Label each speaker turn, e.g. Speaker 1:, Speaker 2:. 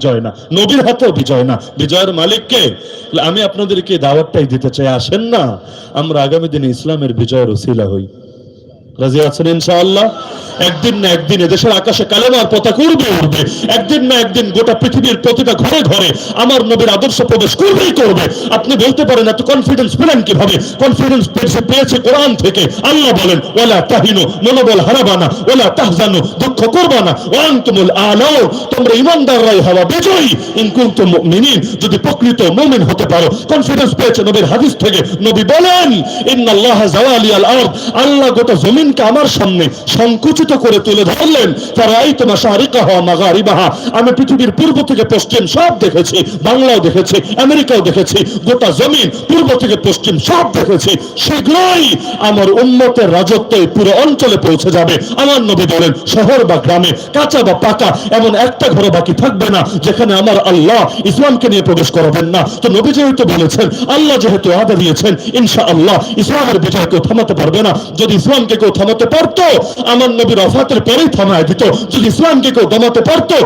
Speaker 1: বিজয় না, নবীর হাতেও বিজয় না, বিজয়ের মালিক কে? আমি আপনাদেরকে দাওয়াতটাই দিতে চাই, আসেন না আমরা আগামী দিনে ইসলামের বিজয়ের উসিলা হই। রাজি আছেন ইনশাআল্লাহ? একদিন না একদিন এদেশের আকাশে কালেমার পতাকা উড়বে উড়বে, একদিন না একদিন গোটা পৃথিবীর প্রতিটা ঘরে ঘরে আমার নবীর আদর্শ প্রবেশ করবেই করবে। আপনি বলতে পারেন এত কনফিডেন্স পেলেন কিভাবে? কনফিডেন্স পেয়েছে কোরআন থেকে। আল্লাহ বলেন ওয়ালা তাহিনু, মনোবল হারাবা না, ওয়ালা তাহজানু, দুঃখ করবা না, ওয়া আনতুমুল আলাউন, তোমরা ঈমানদাররাই হওয়া বিজয়ী, ইন কুনতুম মুমিনিন, যদি প্রকৃত মুমিন হতে পারো। কনফিডেন্স পেয়েছে নবীর হাদিস থেকে। নবী বলেন ইন্নাল্লাহা জাওয়ালিয়াল আরদ, আল্লাহ গোটা জমিনকে আমার সামনে সংকুচিত করে তুলে ধরলেন। ফারাআইতু মাশারিকাহা ওয়া মাগারিবাহা, আমি পৃথিবীর পূর্ব থেকে পশ্চিম সব দেখেছি, বাংলাও দেখেছি, আমেরিকাও দেখেছি, গোটা জমিন পূর্ব থেকে পশ্চিম সব দেখেছি। শীঘ্রই আমার উম্মতের রাজত্ব পুরো অঞ্চলে পৌঁছে যাবে। আমার নবী বলেন শহর বা গ্রামে, কাঁচা বা পাকা, এমন একটা ঘর বাকি থাকবে না যেখানে আমার আল্লাহ ইসলামকে নিয়ে প্রবেশ করবেন না। তো নবী যেহেতু বলেছেন, আল্লাহ যেহেতু ওয়াদা দিয়েছেন, ইনশাআল্লাহ ইসলামের বিজয় কেউ থামাতে পারবে না। যদি ইসলামকে কেউ থামাতে পারতো, আমার নবীর ওয়াফাতের পরেই থামায় দিত। যদি ইসলামকে কেউ দমাতে পারতো,